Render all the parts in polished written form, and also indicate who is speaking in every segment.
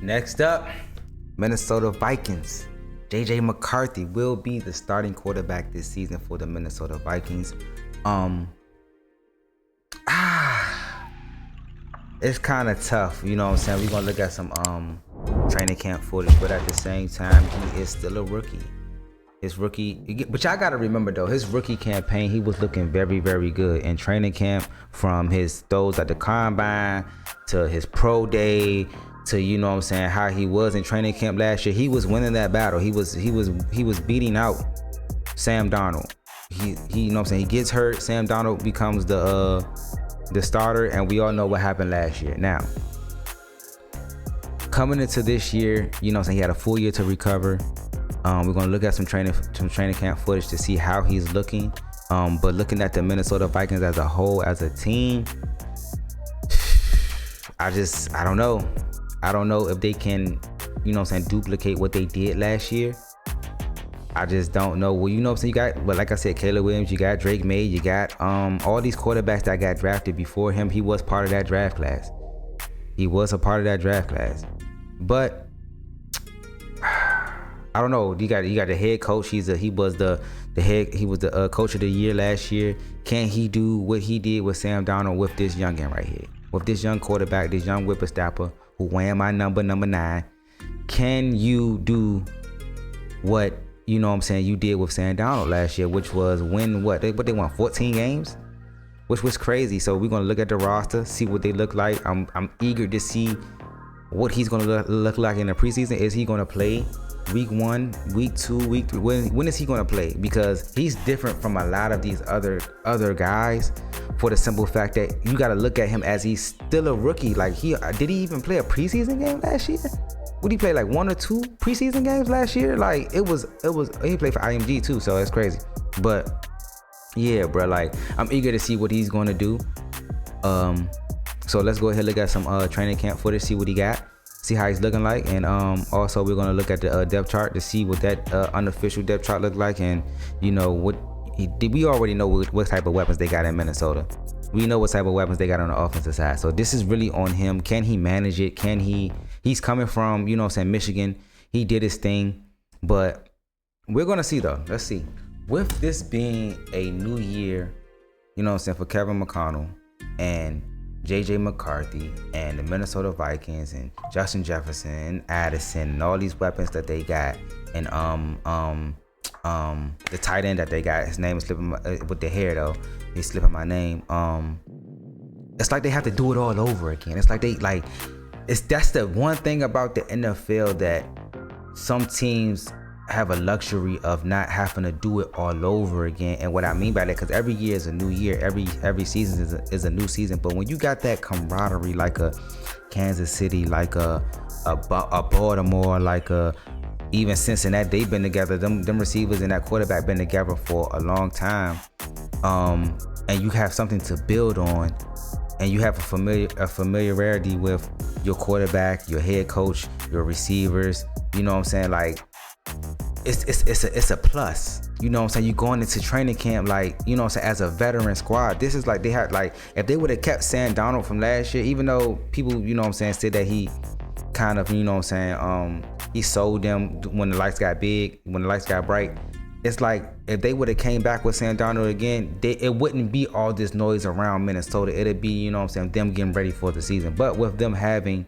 Speaker 1: Next up, Minnesota Vikings. JJ McCarthy will be the starting quarterback this season for the Minnesota Vikings. It's kind of tough, you know what I'm saying? We're gonna look at some training camp footage, but at the same time, he is still a rookie. But y'all gotta remember though, his rookie campaign, he was looking very, very good in training camp, from his throws at the combine to his pro day to, you know what I'm saying, how he was in training camp last year. He was winning that battle. He was beating out Sam Darnold. He you know what I'm saying, he gets hurt, Sam Darnold becomes the starter, and we all know what happened last year. Now, coming into this year, you know what I'm saying, he had a full year to recover. We're gonna look at some training camp footage to see how he's looking. But looking at the Minnesota Vikings as a whole, as a team, I don't know. I don't know if they can, you know what I'm saying, duplicate what they did last year. I just don't know. Well, you know what I'm saying, but like I said, Caleb Williams, you got Drake May, you got all these quarterbacks that got drafted before him. He was part of that draft class. But I don't know. You got the head coach. He was the coach of the year last year. Can he do what he did with Sam Darnold with this youngin right here? With this young quarterback, this young whippersnapper who wearing my number 9. Can you do what, you know what I'm saying, you did with Sam Darnold last year, which was win they won 14 games, which was crazy. So we're gonna look at the roster, see what they look like. I'm eager to see what he's gonna look like in the preseason. Is he gonna play week 1, week 2, week 3? When is he gonna play? Because he's different from a lot of these other guys, for the simple fact that you gotta look at him as he's still a rookie. Like, did he even play a preseason game last year? Would he play like 1 or 2 preseason games last year? Like, it was he played for IMG too, so it's crazy. But yeah, bro, like, I'm eager to see what he's gonna do. So let's go ahead and look at some training camp footage, see what he got, see how he's looking like, and also we're gonna look at the depth chart to see what that unofficial depth chart look like, and you know what we already know what type of weapons they got in Minnesota. We know what type of weapons they got on the offensive side. So this is really on him. Can he manage it? He's coming from, you know what I'm saying, Michigan. He did his thing, but we're gonna see though. Let's see. With this being a new year, you know what I'm saying, for Kevin McConnell and JJ McCarthy and the Minnesota Vikings and Justin Jefferson and Addison and all these weapons that they got, and the tight end that they got, his name is slipping with the hair though, he's slipping my name. It's like they have to do it all over again. It's like that's the one thing about the NFL, that some teams have a luxury of not having to do it all over again. And what I mean by that, because every year is a new year, every season is a new season. But when you got that camaraderie, like a Kansas City, like a Baltimore, like even Cincinnati, they've been together. Them receivers and that quarterback been together for a long time. And you have something to build on, and you have a familiarity with your quarterback, your head coach, your receivers. You know what I'm saying? Like, it's a plus. You know what I'm saying? You going into training camp, like, you know what I'm saying, as a veteran squad. This is like, they had, like, if they would have kept Sam Darnold from last year, even though people, you know what I'm saying, said that he kind of, you know what I'm saying, he sold them when the lights got big, when the lights got bright. It's like, if they would have came back with Sam Darnold again, it wouldn't be all this noise around Minnesota. It'd be, you know what I'm saying, them getting ready for the season. But with them having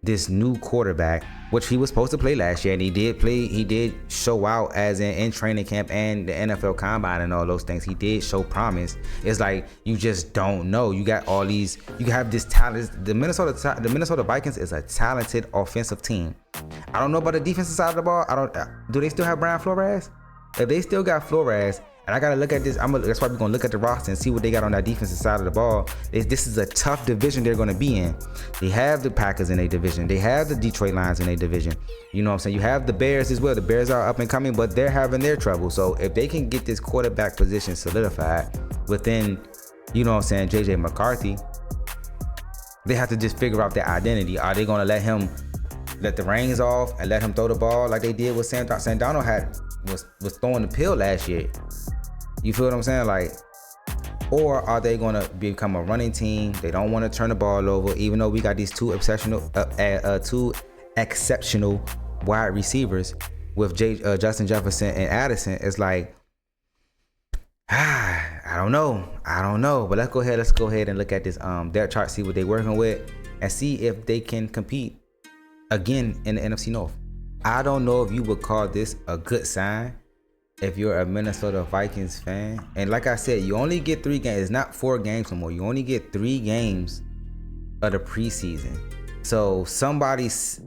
Speaker 1: this new quarterback, which he was supposed to play last year, and he did show out as in training camp and the NFL Combine and all those things. He did show promise. It's like, you just don't know. You got all these, you have this talent. The Minnesota Vikings is a talented offensive team. I don't know about the defensive side of the ball. Do they still have Brian Flores? If they still got Flores, and I gotta look at this, that's why we're gonna look at the roster and see what they got on that defensive side of the ball. This is a tough division they're gonna be in. They have the Packers in their division. They have the Detroit Lions in their division. You know what I'm saying? You have the Bears as well. The Bears are up and coming, but they're having their trouble. So if they can get this quarterback position solidified within, you know what I'm saying, JJ McCarthy, they have to just figure out their identity. Are they gonna let the reins off and let him throw the ball like they did with Sam Darnold was throwing the pill last year? You feel what I'm saying? Like, or are they gonna become a running team? They don't want to turn the ball over, even though we got these two exceptional wide receivers with Justin Jefferson and Addison. It's like, I don't know. But let's go ahead and look at this depth chart, see what they're working with, and see if they can compete again in the NFC North. I don't know if you would call this a good sign if you're a Minnesota Vikings fan. And like I said, you only get 3 games. It's not 4 games no more. You only get 3 games of the preseason. So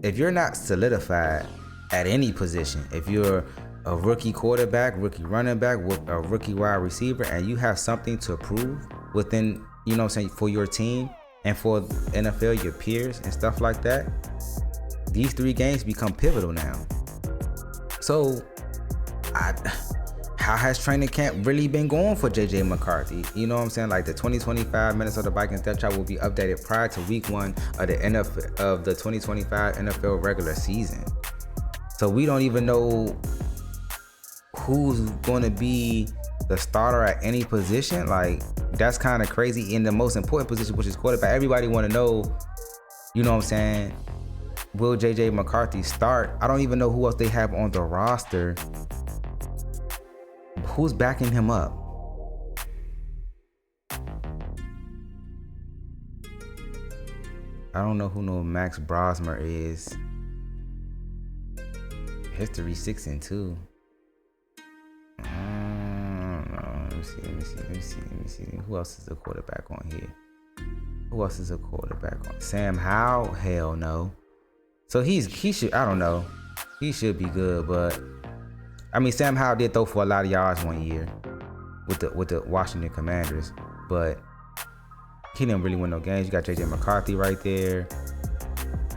Speaker 1: if you're not solidified at any position, if you're a rookie quarterback, rookie running back, a rookie wide receiver, and you have something to prove within, you know what I'm saying, for your team and for NFL, your peers and stuff like that, these 3 games become pivotal now. So, how has training camp really been going for JJ McCarthy? You know what I'm saying? Like, the 2025 Minnesota Vikings depth chart will be updated prior to week 1 of the 2025 NFL regular season. So we don't even know who's going to be the starter at any position. Like, that's kind of crazy. In the most important position, which is quarterback, everybody want to know, you know what I'm saying, will JJ McCarthy start? I don't even know who else they have on the roster. Who's backing him up? I don't know who Max Brosmer is. History 6-2. Let me see. Who else is a quarterback on here? Sam Howell? Hell no. So he should, I don't know. He should be good, but I mean, Sam Howell did throw for a lot of yards one year with the Washington Commanders, but he didn't really win no games. You got JJ McCarthy right there.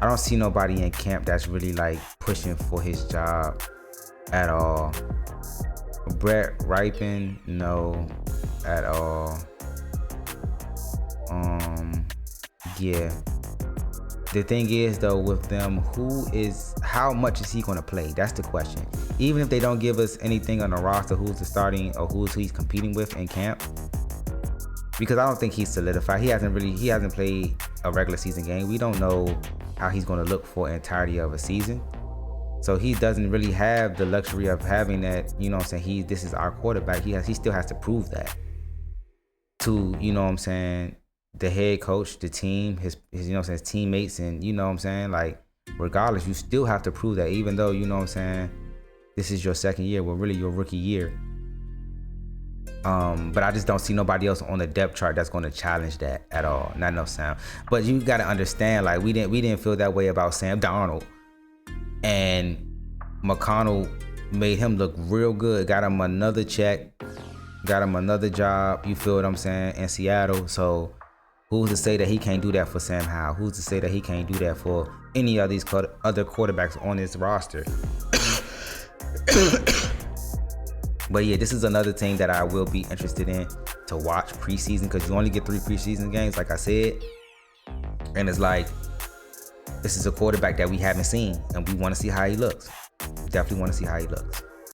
Speaker 1: I don't see nobody in camp that's really like pushing for his job at all. Brett Ripon, no, at all. Yeah. The thing is though, with them, how much is he gonna play? That's the question. Even if they don't give us anything on the roster, who's the starting or who he's competing with in camp, because I don't think he's solidified. He hasn't played a regular season game. We don't know how he's gonna look for entirety of a season. So he doesn't really have the luxury of having that, you know what I'm saying, this is our quarterback. He still has to prove that to, you know what I'm saying, the head coach, the team, his you know what I'm saying, his teammates, and you know what I'm saying, like, regardless, you still have to prove that, even though, you know what I'm saying, this is your second year, well, really your rookie year. But I just don't see nobody else on the depth chart that's going to challenge that at all. Not no Sam. But you got to understand, like, we didn't feel that way about Sam Darnold. And McConnell made him look real good. Got him another check. Got him another job. You feel what I'm saying? In Seattle. So who's to say that he can't do that for Sam Howell? Who's to say that he can't do that for any of these other quarterbacks on this roster? But yeah, this is another team that I will be interested in to watch preseason, because you only get 3 preseason games, like I said. And it's like, this is a quarterback that we haven't seen, and we want to see how he looks. We definitely want to see how he looks.